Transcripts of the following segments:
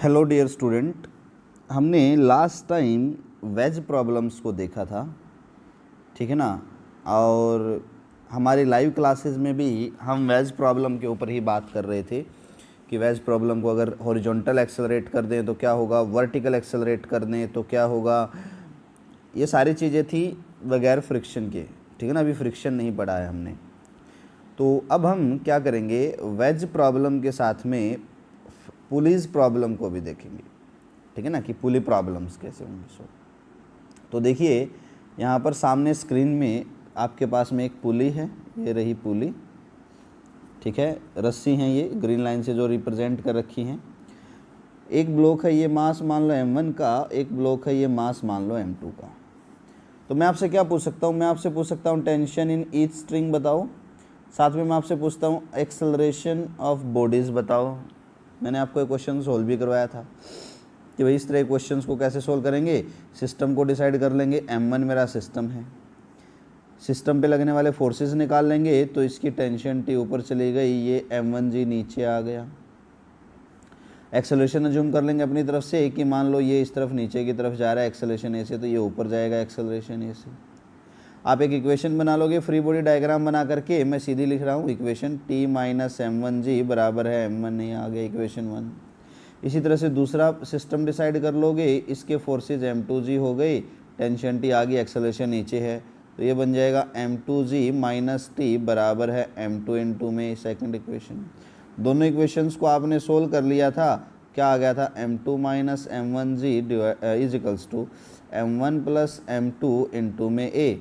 Hello dear student, हमने last time veg problems को देखा था, ठीक है ना। और हमारी लाइव क्लासेस में भी हम वेज प्रॉब्लम के ऊपर ही बात कर रहे थे कि वेज प्रॉब्लम को अगर हॉरिजॉन्टल एक्सेलरेट कर दें तो क्या होगा, वर्टिकल एक्सेलरेट कर दें तो क्या होगा। ये सारी चीज़ें थी बगैर फ्रिक्शन के, ठीक है ना। अभी फ्रिक्शन नहीं पढ़ा है हमने। तो अब हम क्या करेंगे, वेज प्रॉब्लम के साथ में पुलीज प्रॉब्लम को भी देखेंगे, ठीक है ना, कि पुली प्रॉब्लम्स कैसे होंगे। सो तो देखिए यहाँ पर सामने स्क्रीन में आपके पास में एक पुली है, ये रही पुली, ठीक है। रस्सी हैं ये ग्रीन लाइन से जो रिप्रेजेंट कर रखी हैं। एक ब्लॉक है, ये मास मान लो m1 का, एक ब्लॉक है ये मास मान लो m2 का। तो मैं आपसे क्या पूछ सकता हूँ, मैं आपसे पूछ सकता हूँ टेंशन इन ईच स्ट्रिंग बताओ, साथ में मैं आपसे पूछता हूँ एक्सेलरेशन ऑफ बॉडीज़ बताओ। मैंने आपको एक क्वेश्चन सोल्व भी करवाया था कि भाई इस तरह क्वेश्चंस को कैसे सोल्व करेंगे। सिस्टम को डिसाइड कर लेंगे, m1 मेरा सिस्टम है, सिस्टम पे लगने वाले फोर्सेस निकाल लेंगे, तो इसकी टेंशन T ऊपर चली गई, ये m1g नीचे आ गया। एक्सेलरेशन अज्यूम कर लेंगे अपनी तरफ से कि मान लो ये इस तरफ नीचे की तरफ जा रहा है एक्सेलरेशन ए से, तो ये ऊपर जाएगा एक्सेलरेशन ए से। आप एक इक्वेशन बना लोगे फ्री बॉडी डायग्राम बना करके, मैं सीधी लिख रहा हूँ इक्वेशन T माइनस m1g बराबर है m1, नहीं आ गया इक्वेशन 1। इसी तरह से दूसरा सिस्टम डिसाइड कर लोगे, इसके फोर्सेज m2g हो गई, टेंशन T आ गई, एक्सेलरेशन नीचे है, तो ये बन जाएगा m2g माइनस टी बराबर है m2 इंटू में सेकेंड इक्वेशन। दोनों इक्वेशंस को आपने सोल्व कर लिया था, क्या आ गया था m2 minus m1g is equals to m1 plus m2 into में a।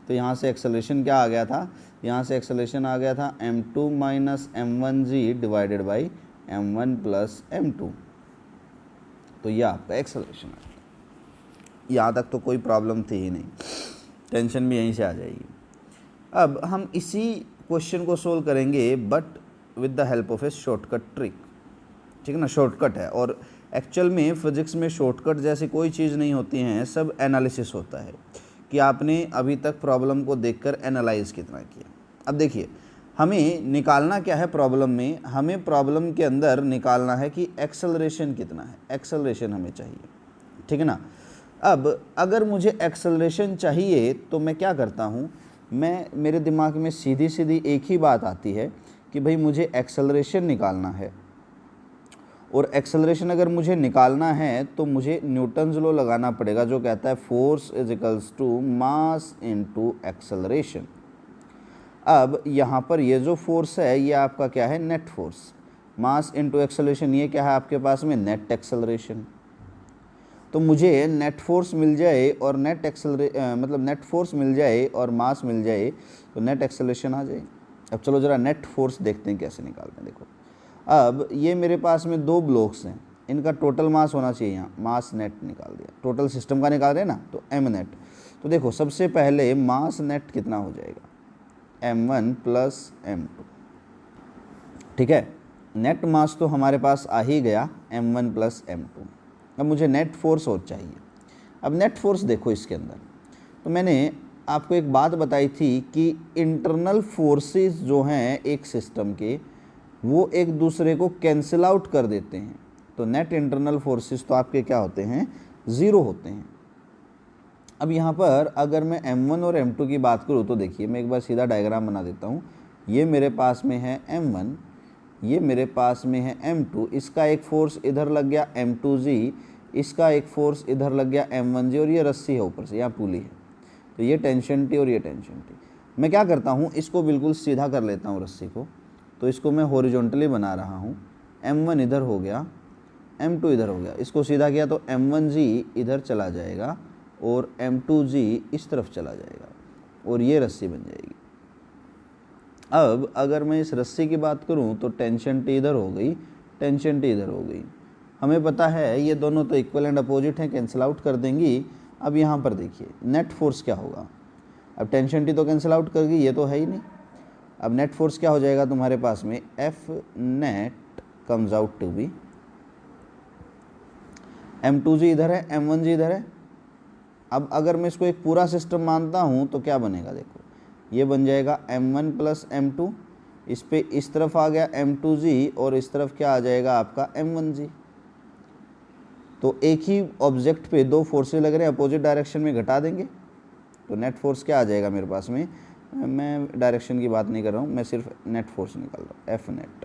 तो यहाँ से एक्सेलरेशन क्या आ गया था, यहाँ से एक्सेलरेशन आ गया था m2 minus m1g divided by m1 plus m2। तो यह आपका एक्सेलरेशन है। यहाँ तक तो कोई प्रॉब्लम थी ही नहीं, टेंशन भी यहीं से आ जाएगी। अब हम इसी क्वेश्चन को सोल्व करेंगे but with the help of A shortcut trick, ठीक है ना। शॉर्टकट है, और एक्चुअल में फिजिक्स में शॉर्टकट जैसी कोई चीज़ नहीं होती हैं, सब एनालिसिस होता है कि आपने अभी तक प्रॉब्लम को देखकर एनालाइज कितना किया। अब देखिए हमें निकालना क्या है प्रॉब्लम में, हमें प्रॉब्लम के अंदर निकालना है कि एक्सेलरेशन कितना है, एक्सेलरेशन हमें चाहिए, ठीक है ना। अब अगर मुझे एक्सेलरेशन चाहिए तो मैं क्या करता हूँ, मेरे दिमाग में सीधी सीधी एक ही बात आती है कि भाई मुझे एक्सेलरेशन निकालना है, और एक्सेलरेशन अगर मुझे निकालना है तो मुझे न्यूटन्स लॉ लगाना पड़ेगा, जो कहता है force is equals to mass into acceleration. अब यहाँ पर ये जो फोर्स है ये आपका क्या है, नेट फोर्स, मास इनटू एक्सेलरेशन ये क्या है आपके पास में, नेट एक्सेलरेशन। तो मुझे नेट फोर्स मिल जाए और मतलब नेट फोर्स मिल जाए और मास मिल जाए तो नेट एक्सेलरेशन आ जाए। अब चलो ज़रा नेट फोर्स देखते हैं कैसे निकालते हैं। देखो अब ये मेरे पास में दो ब्लॉक्स हैं, इनका टोटल मास होना चाहिए, यहाँ मास नेट निकाल दिया, टोटल सिस्टम का निकाल रहे हैं ना, तो m नेट। तो देखो सबसे पहले मास नेट कितना हो जाएगा, m1 प्लस m2, ठीक है। नेट मास तो हमारे पास आ ही गया m1 प्लस m2। अब मुझे नेट फोर्स और चाहिए। अब नेट फोर्स देखो इसके अंदर, तो मैंने आपको एक बात बताई थी कि इंटरनल फोर्सेस जो हैं एक सिस्टम के, वो एक दूसरे को कैंसिल आउट कर देते हैं। तो नेट इंटरनल फोर्सेस तो आपके क्या होते हैं, ज़ीरो होते हैं। अब यहाँ पर अगर मैं m1 और m2 की बात करूँ तो देखिए मैं एक बार सीधा डायग्राम बना देता हूँ। ये मेरे पास में है m1, ये मेरे पास में है m2, इसका एक फोर्स इधर लग गया m2g, इसका एक फोर्स इधर लग गया m1g, और ये रस्सी है ऊपर से, यहाँ पुली है, तो ये टेंशन T और ये टेंशन T। मैं क्या करता हूँ, इसको बिल्कुल सीधा कर लेता हूँ रस्सी को, तो इसको मैं हॉरिजॉन्टली बना रहा हूँ। m1 इधर हो गया, m2 इधर हो गया, इसको सीधा किया तो m1g इधर चला जाएगा और m2g इस तरफ चला जाएगा, और ये रस्सी बन जाएगी। अब अगर मैं इस रस्सी की बात करूं तो टेंशन T इधर हो गई, टेंशन T इधर हो गई। हमें पता है ये दोनों तो इक्वल एंड अपोजिट हैं, कैंसिल आउट कर देंगी। अब यहाँ पर देखिए नेट फोर्स क्या होगा, अब टेंशन T तो कैंसिल आउट कर गई, ये तो है ही नहीं। अब नेट फोर्स क्या हो जाएगा तुम्हारे पास में, F net comes out to be, m2g इधर है, m1g इधर है। अब अगर मैं इसको एक पूरा सिस्टम मानता हूँ तो क्या बनेगा, देखो ये बन जाएगा m1 प्लस m2, इस पे इस तरफ आ गया m2g और इस तरफ क्या आ जाएगा आपका m1g। तो एक ही ऑब्जेक्ट पे दो फोर्सेस लग रहे हैं, अपोजिट डायरेक्शन में घटा देंगे तो नेट फोर्स क्या आ जाएगा मेरे पास में, मैं डायरेक्शन की बात नहीं कर रहा हूँ, मैं सिर्फ नेट फोर्स निकाल रहा हूँ। एफ नेट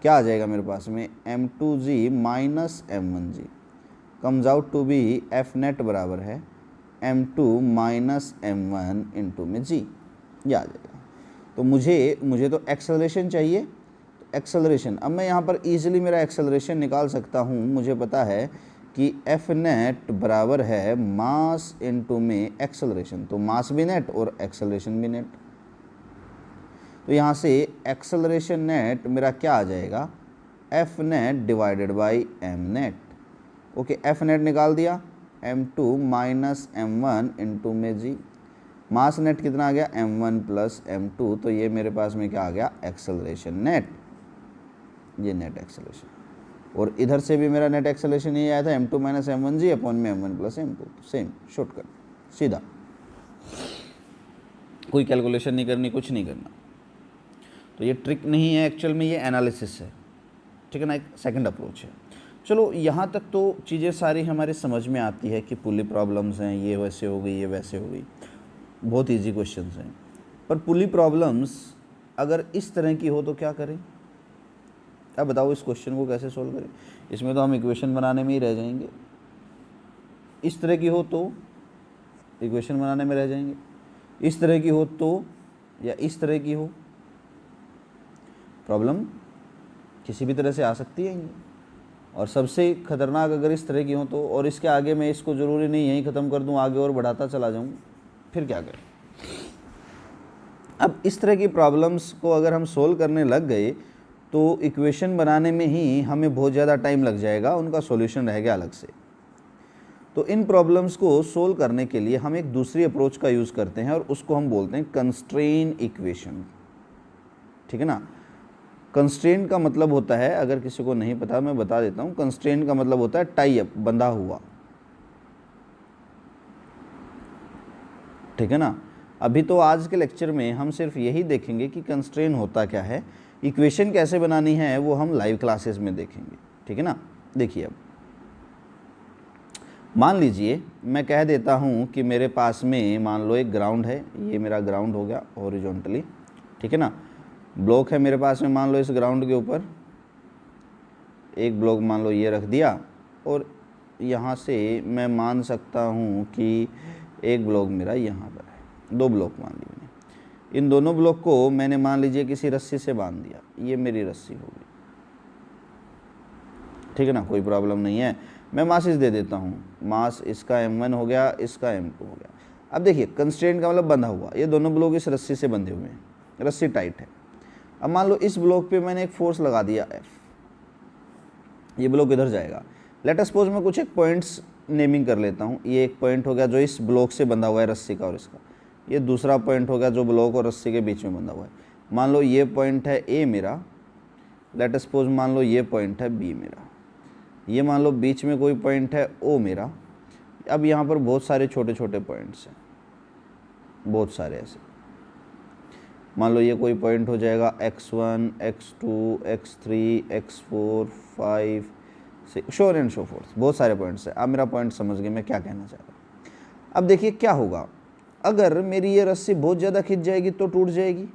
क्या आ जाएगा मेरे पास में, m2g minus m1g comes out to be F net बराबर है m2 माइनस m1 इंटू में g, ये आ जाएगा। तो मुझे तो एक्सेलरेशन चाहिए, तो एक्सेलरेशन अब मैं यहाँ पर ईजिली मेरा एक्सेलरेशन निकाल सकता हूँ। मुझे पता है कि एफ नेट बराबर है मास इंटू में एक्सेलरेशन, तो मास भी नेट और एक्सेलरेशन भी नेट। तो यहाँ से एक्सेलरेशन नेट मेरा क्या आ जाएगा, F net divided by M net. Okay, F net निकाल दिया, m2 माइनस m1 इंटू में g। मास नेट कितना आ गया, m1 प्लस m2, तो ये मेरे पास में क्या आ गया, एक्सेलरेशन नेट, ये नेट एक्सेलरेशन। और इधर से भी मेरा नेट एक्सेलरेशन ये आया था m2 माइनस m1g अपॉन में m1 plus m2, same shortcut सीधा, कोई कैलकुलेशन नहीं करनी, कुछ नहीं करना। तो ये ट्रिक नहीं है एक्चुअल में, ये एनालिसिस है, ठीक है ना, एक सेकंड अप्रोच है। चलो यहाँ तक तो चीज़ें सारी हमारे समझ में आती है कि पुली प्रॉब्लम्स हैं, ये वैसे हो गई, ये वैसे हो गई, बहुत इजी क्वेश्चंस हैं। पर पुली प्रॉब्लम्स अगर इस तरह की हो तो क्या करें, अब बताओ इस क्वेश्चन को कैसे सोल्व करें। इसमें तो हम इक्वेशन बनाने में ही रह जाएंगे। इस तरह की हो तो इक्वेशन बनाने में रह जाएंगे, इस तरह की हो तो, या इस तरह की हो, प्रॉब्लम किसी भी तरह से आ सकती है। और सबसे खतरनाक अगर इस तरह की हो तो, और इसके आगे मैं इसको ज़रूरी नहीं यहीं ख़त्म कर दूं, आगे और बढ़ाता चला जाऊं, फिर क्या करें। अब इस तरह की प्रॉब्लम्स को अगर हम सोल्व करने लग गए तो इक्वेशन बनाने में ही हमें बहुत ज़्यादा टाइम लग जाएगा, उनका सॉल्यूशन रहेगा अलग से। तो इन प्रॉब्लम्स को सोल्व करने के लिए हम एक दूसरी अप्रोच का यूज़ करते हैं और उसको हम बोलते हैं कंस्ट्रेन इक्वेशन, ठीक है ना। कंस्ट्रेंट का मतलब होता है, अगर किसी को नहीं पता मैं बता देता हूँ, कंस्ट्रेंट का मतलब होता है टाई अप, बंधा हुआ, ठीक है ना। अभी तो आज के लेक्चर में हम सिर्फ यही देखेंगे कि कंस्ट्रेंट होता क्या है, इक्वेशन कैसे बनानी है वो हम लाइव क्लासेस में देखेंगे, ठीक है ना। देखिए अब मान लीजिए मैं कह देता हूँ कि मेरे पास में मान लो एक ग्राउंड है, ये मेरा ग्राउंड हो गया हॉरिजॉन्टली, ठीक है ना। ब्लॉक है मेरे पास में, मान लो इस ग्राउंड के ऊपर एक ब्लॉक मान लो ये रख दिया, और यहाँ से मैं मान सकता हूँ कि एक ब्लॉक मेरा यहाँ पर है, दो ब्लॉक मान लिए मैंने। इन दोनों ब्लॉक को मैंने मान लीजिए किसी रस्सी से बांध दिया, ये मेरी रस्सी होगी, ठीक है ना, कोई प्रॉब्लम नहीं है। मैं मासेस दे देता हूँ, मास इसका m1 हो गया, इसका m2 हो गया। अब देखिए कंस्ट्रेंट का मतलब बंधा हुआ, ये दोनों ब्लॉक इस रस्सी से बंधे हुए हैं, रस्सी टाइट है। अब मान लो इस ब्लॉक पे मैंने एक फोर्स लगा दिया F, ये ब्लॉक इधर जाएगा। लेट अस सपोज मैं कुछ एक पॉइंट्स नेमिंग कर लेता हूँ। ये एक पॉइंट हो गया जो इस ब्लॉक से बंधा हुआ है रस्सी का और इसका, ये दूसरा पॉइंट हो गया जो ब्लॉक और रस्सी के बीच में बंधा हुआ है। मान लो ये पॉइंट है A मेरा, लेट अस सपोज मान लो ये पॉइंट है B मेरा, ये मान लो बीच में कोई पॉइंट है O मेरा। अब यहाँ पर बहुत सारे छोटे छोटे पॉइंट्स हैं, बहुत सारे ऐसे, मान लो ये कोई पॉइंट हो जाएगा x1, x2, x3, x4, 5, 6, show and show fourth, बहुत सारे पॉइंट्स हैं। अब मेरा पॉइंट समझ गए मैं क्या कहना चाह रहा हूँ। अब देखिए क्या होगा, अगर मेरी ये रस्सी बहुत ज़्यादा खिंच जाएगी तो टूट जाएगी,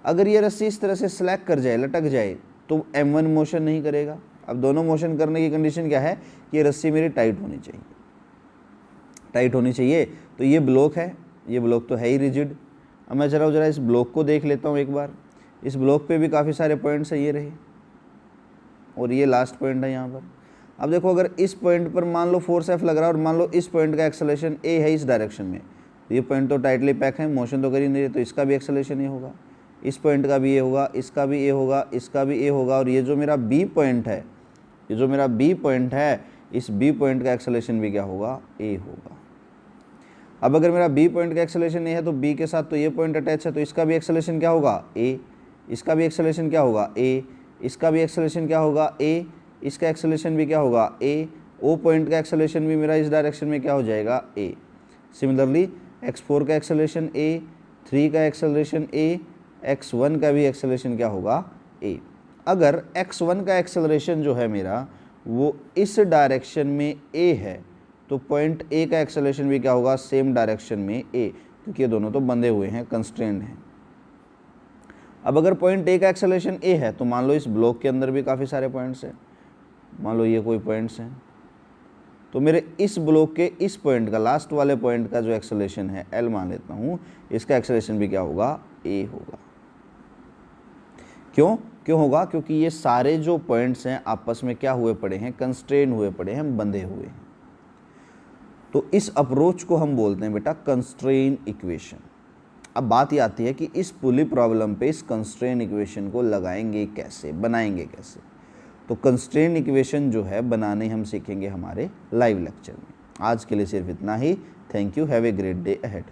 अगर ये रस्सी इस तरह से स्लैक कर जाए, लटक जाए, तो m1 मोशन नहीं करेगा। अब दोनों मोशन करने की कंडीशन क्या है कि ये रस्सी मेरी टाइट होनी चाहिए, टाइट होनी चाहिए। तो ये ब्लॉक है, ये ब्लॉक तो है ही रिजिड। अब मैं जरा इस ब्लॉक को देख लेता हूँ एक बार, इस ब्लॉक पे भी काफ़ी सारे पॉइंट्स हैं, ये रहे, और ये लास्ट पॉइंट है यहाँ पर। अब देखो अगर इस पॉइंट पर मान लो फोर्स F लग रहा है और मान लो इस पॉइंट का एक्सेलरेशन A है इस डायरेक्शन में, तो ये पॉइंट तो टाइटली पैक है, मोशन तो कर ही नहीं रही, तो इसका भी एक्सेलरेशन ये होगा, इस पॉइंट का भी ये होगा, इसका भी ये होगा, इसका भी ये होगा, और ये जो मेरा B पॉइंट है, ये जो मेरा B पॉइंट है, इस B पॉइंट का एक्सेलरेशन भी क्या होगा, A होगा। अब अगर मेरा B पॉइंट का एक्सेलरेशन A है तो B के साथ तो ये पॉइंट अटैच है, तो इसका भी एक्सेलरेशन क्या होगा, A, इसका भी एक्सेलरेशन क्या होगा, A, इसका भी एक्सेलरेशन क्या होगा, A, इसका एक्सेलरेशन भी क्या होगा, A, O पॉइंट का एक्सेलरेशन भी मेरा इस डायरेक्शन में क्या हो जाएगा, A। सिमिलरली x4 का एक्सेलरेशन A, 3 का एक्सेलरेशन A, x1 का भी एक्सेलरेशन क्या होगा, A। अगर x1 का एक्सेलरेशन जो है मेरा वो इस डायरेक्शन में ए है, तो पॉइंट ए का एक्सेलरेशन भी क्या होगा, सेम डायरेक्शन में ए, क्योंकि ये दोनों तो बंधे हुए हैं, कंस्ट्रेंड हैं। अब अगर पॉइंट ए का एक्सेलरेशन ए है तो मान लो इस ब्लॉक के अंदर भी काफ़ी सारे पॉइंट्स हैं, मान लो ये कोई पॉइंट्स हैं, तो मेरे इस ब्लॉक के इस पॉइंट का, लास्ट वाले पॉइंट का जो एक्सेलरेशन है एल मान लेता हूँ, इसका एक्सेलरेशन भी क्या होगा, ए होगा। क्यों होगा, क्योंकि ये सारे जो पॉइंट्स हैं आपस में क्या हुए पड़े हैं, कंस्ट्रेन हुए पड़े हैं, बंधे हुए हैं। तो इस अप्रोच को हम बोलते हैं बेटा कंस्ट्रेन इक्वेशन। अब बात ये आती है कि इस पुली प्रॉब्लम पे इस कंस्ट्रेन इक्वेशन को लगाएंगे कैसे, बनाएंगे कैसे। तो कंस्ट्रेन इक्वेशन जो है बनाने हम सीखेंगे हमारे लाइव लेक्चर में। आज के लिए सिर्फ इतना ही। Thank you, have a great day ahead.